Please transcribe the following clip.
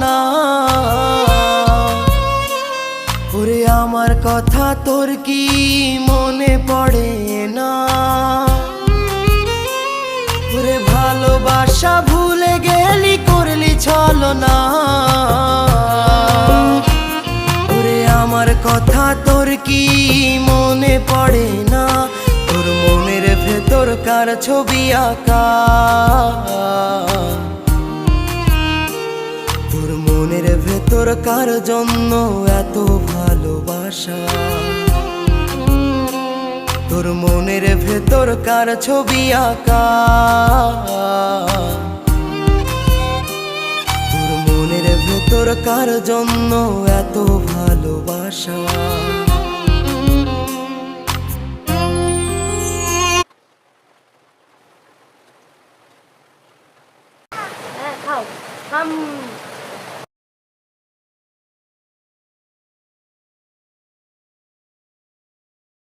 না। ওরে আমার কথা তোর কি মনে পড়ে না? ওরে ভালোবাসা ভুলে গেলি, করলি ছলনা। ওরে আমার কথা তোর কি মনে পড়ে না? তোর মনের ভেতর কার ছবি আঁকা? তোর মনের ভেতর কার জন্য এত ভালোবাসা? তোর মনের ভেতর কার ছবি আঁকা? তোর মনের ভেতর কার জন্য এত ভালোবাসা? হ্যাঁ খাও।